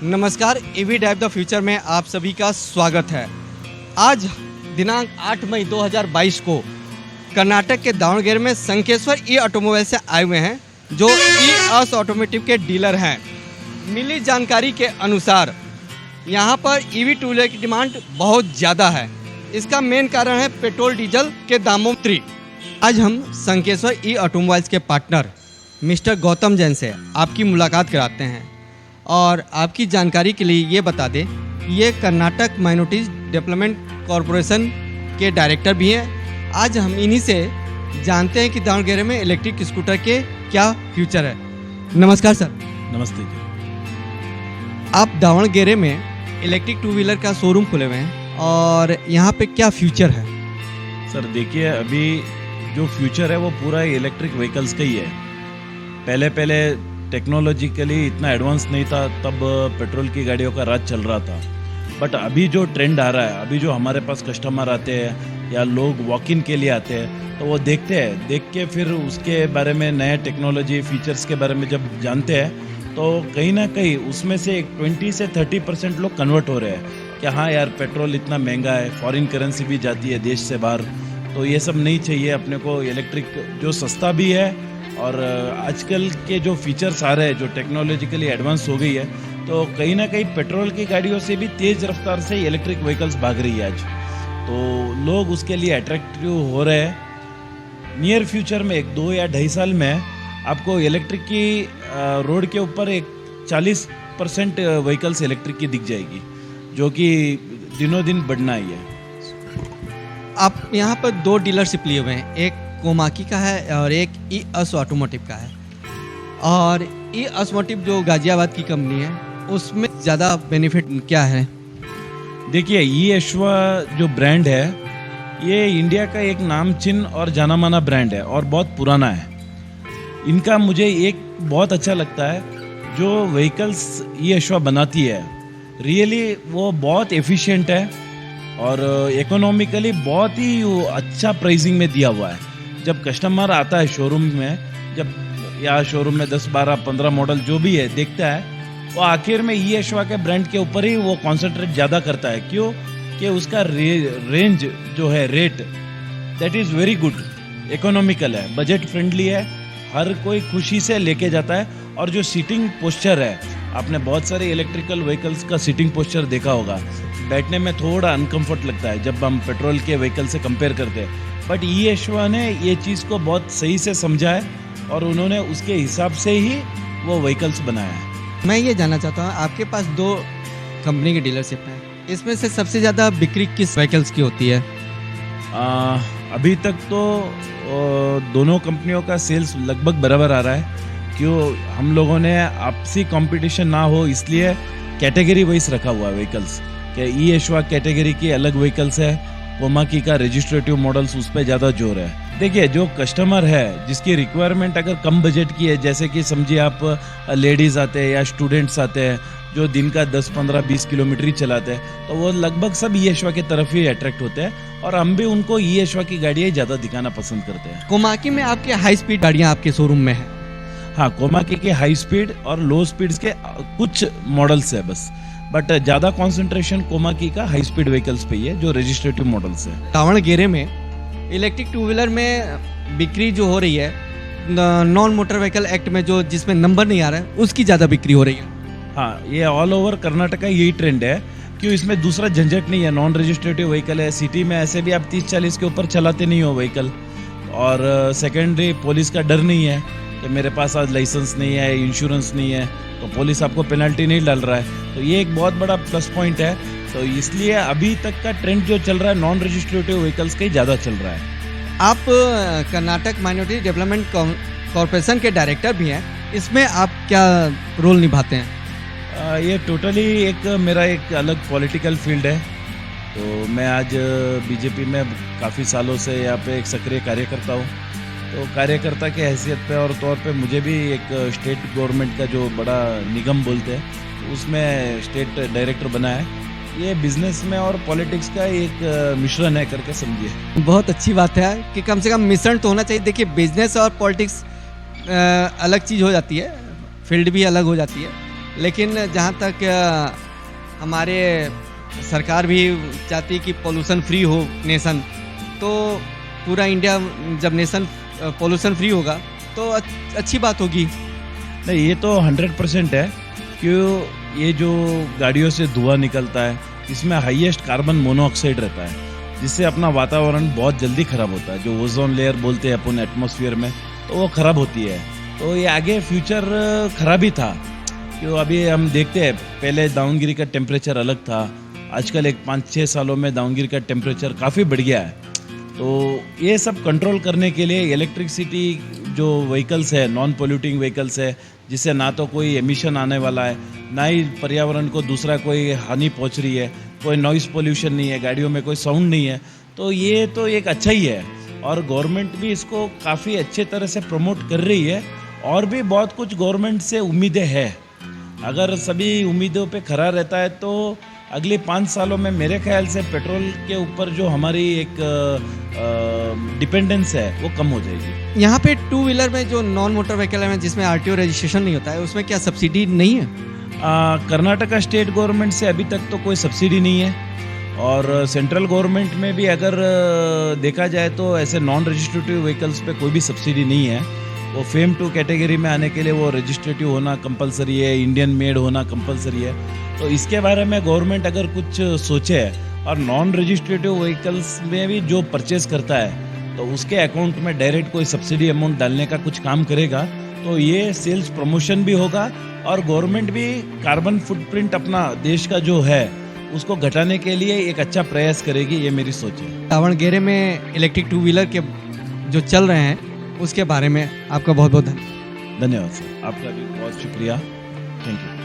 नमस्कार, EV drive the future में आप सभी का स्वागत है। आज दिनांक 8 मई 2022 को कर्नाटक के दावणगेरे में संकेश्वर ई ऑटोमोबाइल से आए हुए हैं, जो ई अस ऑटोमोटिव के डीलर हैं। मिली जानकारी के अनुसार यहाँ पर ईवी टू व्हीलर की डिमांड बहुत ज़्यादा है। इसका मेन कारण है पेट्रोल डीजल के दामों में। आज हम संकेश्वर ई ऑटोमोबाइल्स के पार्टनर मिस्टर गौतम जैन से आपकी मुलाकात कराते हैं और आपकी जानकारी के लिए ये बता दें, ये कर्नाटक माइनॉरिटीज डेवलपमेंट कॉरपोरेशन के डायरेक्टर भी हैं। आज हम इन्हीं से जानते हैं कि दावणगेरे में इलेक्ट्रिक स्कूटर के क्या फ्यूचर है। नमस्कार सर। नमस्ते जी। आप दावणगेरे में इलेक्ट्रिक टू व्हीलर का शोरूम खोले हुए हैं और यहाँ पे क्या फ्यूचर है? सर देखिए, अभी जो फ्यूचर है वो पूरा इलेक्ट्रिक व्हीकल्स का ही है। पहले टेक्नोलॉजिकली इतना एडवांस नहीं था, तब पेट्रोल की गाड़ियों का राज चल रहा था। बट अभी जो ट्रेंड आ रहा है, अभी जो हमारे पास कस्टमर आते हैं या लोग वॉक इन के लिए आते हैं, तो वो देखते हैं, देख के फिर उसके बारे में नए टेक्नोलॉजी फीचर्स के बारे में जब जानते हैं, तो कहीं ना कहीं उसमें से 20 से 30% लोग कन्वर्ट हो रहे हैं कि हाँ यार, पेट्रोल इतना महंगा है, फॉरेन करेंसी भी जाती है देश से बाहर, तो ये सब नहीं चाहिए अपने को। इलेक्ट्रिक जो सस्ता भी है और आजकल के जो फीचर्स आ रहे हैं, जो टेक्नोलॉजिकली एडवांस हो गई है, तो कहीं ना कहीं पेट्रोल की गाड़ियों से भी तेज़ रफ्तार से इलेक्ट्रिक व्हीकल्स भाग रही है आज, तो लोग उसके लिए अट्रैक्टिव हो रहे हैं। नियर फ्यूचर में 1-2 या 2.5 साल में आपको इलेक्ट्रिक की रोड के ऊपर 40% व्हीकल्स इलेक्ट्रिक की दिख जाएगी, जो कि दिनों दिन बढ़ना ही है। आप यहाँ पर 2 डीलरशिप लिए हुए हैं, एक कोमाकी का है और एक ई अस ऑटोमोटिव का है। और ई ऑटोमोटिव जो गाजियाबाद की कंपनी है, उसमें ज़्यादा बेनिफिट क्या है? देखिए, ई अश्वा जो ब्रांड है, ये इंडिया का एक नामचीन और जाना माना ब्रांड है और बहुत पुराना है। इनका मुझे एक बहुत अच्छा लगता है, जो व्हीकल्स ई अश्वा बनाती है, रियली वो बहुत एफिशिएंट है और इकोनॉमिकली बहुत ही अच्छा प्राइसिंग में दिया हुआ है। जब कस्टमर आता है शोरूम में, जब या शोरूम में 10, 12, 15 मॉडल जो भी है देखता है, वो आखिर में ई अश्वा के ब्रांड के ऊपर ही वो कॉन्सेंट्रेट ज़्यादा करता है। क्यों? कि उसका रेंज जो है, rate, that is very good, economical है, बजट फ्रेंडली है, हर कोई खुशी से लेके जाता है। और जो सीटिंग पोस्चर है, आपने बहुत सारे इलेक्ट्रिकल व्हीकल्स का सीटिंग पोस्चर देखा होगा, बैठने में थोड़ा अनकंफर्ट लगता है जब हम पेट्रोल के व्हीकल से कंपेयर करते हैं। बट ई अश्वा ने ये चीज़ को बहुत सही से समझा है और उन्होंने उसके हिसाब से ही वो व्हीकल्स बनाया है। मैं ये जानना चाहता हूँ, आपके पास 2 कंपनी की डीलरशिप है, इसमें से सबसे ज़्यादा बिक्री किस व्हीकल्स की होती है? अभी तक तो दोनों कंपनियों का सेल्स लगभग बराबर आ रहा है। क्यों? हम लोगों ने आपसी कंपटीशन ना हो इसलिए कैटेगरी वाइज रखा हुआ है व्हीकल्स, कि ई अश्वा कैटेगरी की अलग व्हीकल्स है, कोमाकी का रजिस्ट्रेटिव मॉडल्स, उस पर ज़्यादा जोर है। देखिए, जो कस्टमर है जिसकी रिक्वायरमेंट अगर कम बजट की है, जैसे कि समझिए आप लेडीज़ आते हैं या स्टूडेंट्स आते हैं जो दिन का 10, 15, 20 किलोमीटर ही चलाते हैं, तो वो लगभग सब ई अश्वा की तरफ ही अट्रैक्ट होते हैं और हम भी उनको ई अश्वा की गाड़ियाँ ज़्यादा दिखाना पसंद करते हैं। कोमाकी में आपके हाई स्पीड गाड़ियाँ आपके शोरूम में है? हाँ, कोमाकी के हाई स्पीड और लो स्पीड्स के कुछ मॉडल्स है बस, बट ज़्यादा कंसंट्रेशन कोमाकी का हाई स्पीड व्हीकल्स पे ही है, जो रजिस्ट्रेटिव मॉडल्स है। दावणगेरे में इलेक्ट्रिक टू व्हीलर में बिक्री जो हो रही है, नॉन मोटर व्हीकल एक्ट में जो जिसमें नंबर नहीं आ रहा है, उसकी ज़्यादा बिक्री हो रही है। हाँ, ये ऑल ओवर कर्नाटक का यही ट्रेंड है। क्यों? इसमें दूसरा झंझट नहीं है, नॉन रजिस्ट्रेटिव व्हीकल है। सिटी में ऐसे भी आप 30-40 के ऊपर चलाते नहीं हो व्हीकल, और सेकेंडरी पुलिस का डर नहीं है कि मेरे पास आज लाइसेंस नहीं है, इंश्योरेंस नहीं है, तो पुलिस आपको पेनल्टी नहीं डाल रहा है, तो ये एक बहुत बड़ा प्लस पॉइंट है। तो इसलिए अभी तक का ट्रेंड जो चल रहा है, नॉन रजिस्ट्रेटिव व्हीकल्स का ही ज़्यादा चल रहा है। आप कर्नाटक माइनॉरिटी डेवलपमेंट कॉरपोरेशन के डायरेक्टर भी हैं, इसमें आप क्या रोल निभाते हैं? ये टोटली मेरा एक अलग पॉलिटिकल फील्ड है। तो मैं आज बीजेपी में काफ़ी सालों से यहाँ पे एक सक्रिय कार्यकर्ता हूँ। तो कार्यकर्ता के हैसियत पे और तौर पे मुझे भी एक स्टेट गवर्नमेंट का जो बड़ा निगम बोलते हैं, उसमें स्टेट डायरेक्टर बना है। ये बिजनेस में और पॉलिटिक्स का एक मिश्रण है करके समझिए। बहुत अच्छी बात है कि कम से कम मिश्रण तो होना चाहिए। देखिए, बिजनेस और पॉलिटिक्स अलग चीज़ हो जाती है, फील्ड भी अलग हो जाती है, लेकिन जहाँ तक हमारे सरकार भी चाहती है कि पोल्यूशन फ्री हो नेशन, तो पूरा इंडिया जब नेशन पोल्यूशन फ्री होगा तो अच्छी बात होगी। नहीं, ये तो 100% है, क्यों ये जो गाड़ियों से धुआं निकलता है इसमें हाईएस्ट कार्बन मोनोऑक्साइड रहता है, जिससे अपना वातावरण बहुत जल्दी खराब होता है। जो ओजोन लेयर बोलते हैं अपन एटमॉस्फेयर में, तो वो खराब होती है। तो ये आगे फ्यूचर खराब ही था, क्यों अभी हम देखते हैं पहले दावनगिरी का टेम्परेचर अलग था, आजकल एक 5-6 सालों में दावनगिरी का टेम्परेचर काफ़ी बढ़ गया है। तो ये सब कंट्रोल करने के लिए इलेक्ट्रिसिटी जो व्हीकल्स है, नॉन पोल्यूटिंग व्हीकल्स है, जिससे ना तो कोई एमिशन आने वाला है, ना ही पर्यावरण को दूसरा कोई हानि पहुंच रही है, कोई नॉइस पोल्यूशन नहीं है, गाड़ियों में कोई साउंड नहीं है, तो ये तो एक अच्छा ही है। और गवर्नमेंट भी इसको काफ़ी अच्छे तरह से प्रमोट कर रही है, और भी बहुत कुछ गवर्नमेंट से उम्मीदें हैं। अगर सभी उम्मीदों पे खरा रहता है तो अगले 5 सालों में मेरे ख्याल से पेट्रोल के ऊपर जो हमारी एक डिपेंडेंस है वो कम हो जाएगी। यहाँ पे 2 व्हीलर में जो नॉन मोटर व्हीकल है जिसमें आरटीओ रजिस्ट्रेशन नहीं होता है, उसमें क्या सब्सिडी नहीं है? कर्नाटका स्टेट गवर्नमेंट से अभी तक तो कोई सब्सिडी नहीं है, और सेंट्रल गवर्नमेंट में भी अगर देखा जाए तो ऐसे नॉन रजिस्ट्रेटिव व्हीकल्स पे कोई भी सब्सिडी नहीं है। वो फेम 2 कैटेगरी में आने के लिए वो रजिस्ट्रेटिव होना कंपलसरी है, इंडियन मेड होना कंपलसरी है। तो इसके बारे में गवर्नमेंट अगर कुछ सोचे, और नॉन रजिस्ट्रेटिव व्हीकल्स में भी जो परचेज करता है तो उसके अकाउंट में डायरेक्ट कोई सब्सिडी अमाउंट डालने का कुछ काम करेगा, तो ये सेल्स प्रमोशन भी होगा, और गवर्नमेंट भी कार्बन फुटप्रिंट अपना देश का जो है उसको घटाने के लिए एक अच्छा प्रयास करेगी, ये मेरी सोच है। दावणगेरे में इलेक्ट्रिक 2 व्हीलर के जो चल रहे हैं उसके बारे में आपका बहुत बहुत धन्यवाद। धन्यवाद सर, आपका भी बहुत शुक्रिया, थैंक यू।